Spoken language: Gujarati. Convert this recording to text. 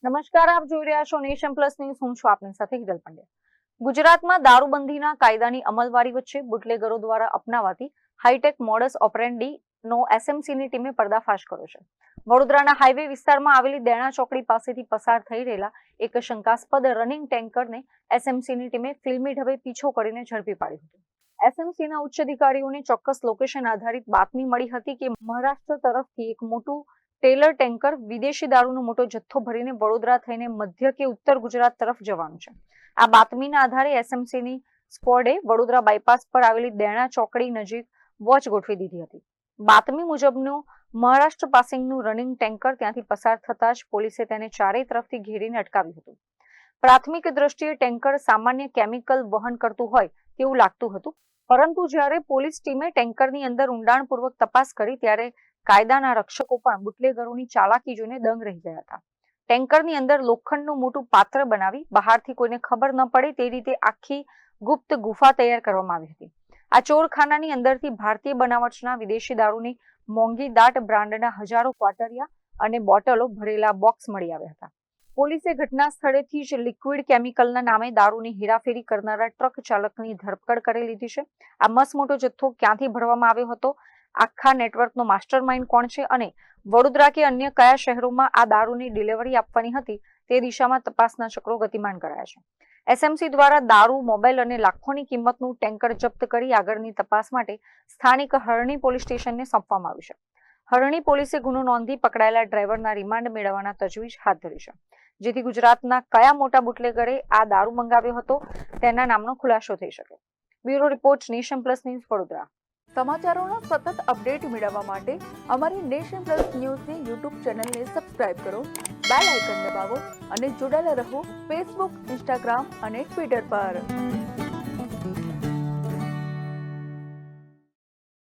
નમસ્કાર, આપ જોઈ રહ્યા છો નેશન પ્લસ ન્યૂઝ. હું છું આપની સાથે હિરલ પંડ્યા. ગુજરાતમાં દારૂબંધીના કાયદાની અમલવારી વચ્ચે બુટલેગરો દ્વારા અપનાવાતી હાઈટેક મોડસ ઓપરેન્ડી નો એસએમસીની ટીમે પર્દાફાશ કર્યો છે. વડોદરાના હાઈવે વિસ્તારમાં આવેલી દેણા ચોકડી પાસેથી પસાર થઈ રહેલા એક શંકાસ્પદ રનિંગ ટેન્કરને એસએમસીની ટીમે ફિલ્મી ઢબે પીછો કરીને ઝડપી પાડ્યું હતું. એસએમસીના ઉચ્ચ અધિકારીઓને ચોક્કસ લોકેશન આધારિત બાતમી મળી હતી કે મહારાષ્ટ્ર તરફથી એક મોટું ટેલર ટેન્કર વિદેશી દારૂનો મોટો જથ્થો ભરીને વડોદરા થઈને મધ્ય કે ઉત્તર ગુજરાત તરફ જવાનું છે. આ બાતમીના આધારે એસએમસીની સ્ક્વોડે વડોદરા બાયપાસ પર આવેલી દેણા ચોકડી નજીક વોચ ગોઠવી દીધી હતી. બાતમી મુજબનું મહારાષ્ટ્ર પાસિંગનું રનિંગ ટેન્કર ત્યાંથી પસાર થતા જ પોલીસે તેને ચારેય તરફથી ઘેરીને અટકાવ્યું હતું. પ્રાથમિક દ્રષ્ટિએ ટેન્કર સામાન્ય કેમિકલ વહન કરતું હોય તેવું લાગતું હતું, પરંતુ જ્યારે પોલીસ ટીમે ટેન્કરની અંદર ઊંડાણપૂર્વક તપાસ કરી ત્યારે કાયદાના રક્ષકો પણ બુટલેગરોની ચાલાકી જોઈને દંગ રહી ગયા હતા. ટેન્કરની અંદર લોખંડનું મોટું પાત્ર બનાવી બહારથી કોઈને ખબર ન પડે તે રીતે આખી ગુપ્ત ગુફા તૈયાર કરવામાં આવી હતી. આ ચોરખાનાની અંદરથી ભારતીય બનાવટના વિદેશી દારૂની મોંઘી દાટ બ્રાન્ડના હજારો ક્વાટરિયા અને બોટલો ભરેલા બોક્સ મળી આવ્યા હતા. પોલીસે ઘટના સ્થળેથી જ લિક્વિડ કેમિકલના નામે દારૂની હેરાફેરી કરનારા ટ્રક ચાલકની ધરપકડ કરી લીધી છે. આ મસમોટો જથ્થો ક્યાંથી ભરવામાં આવ્યો હતો, આખા નેટવર્કનો માસ્ટર માઇન્ડ કોણ છે અને વડોદરા કે અન્ય કયા શહેરોમાં આ દારૂની ડિલિવરી આપવાની હતી તે દિશામાં તપાસના ચક્રો ગતિમાન કરાયા છે. એસએમસી દ્વારા દારૂ, મોબાઈલ અને લાખોની કિંમતનું ટેન્કર જપ્ત કરી આગળની તપાસ માટે સ્થાનિક હરણી પોલીસ સ્ટેશનને સોંપવામાં આવ્યું છે. હરણી પોલીસે ગુનો નોંધી પકડાયેલા ડ્રાઈવરના રિમાન્ડ મેળવવાના તજવીજ હાથ ધરી છે, જેથી ગુજરાતના કયા મોટા બુટલેગરે આ દારૂ મંગાવ્યો હતો તેના નામનો ખુલાસો થઈ શકે. Bureau report, nation plus news, Vadodara. સમાચારોના સતત અપડેટ મેળવવા માટે અમારી નેશન પ્લસ ન્યૂઝની યુટ્યુબ ચેનલને સબસ્ક્રાઇબ કરો, બેલ આઇકન દબાવો અને જોડાયેલા રહો ફેસબુક, ઇન્સ્ટાગ્રામ અને ટ્વિટર પર.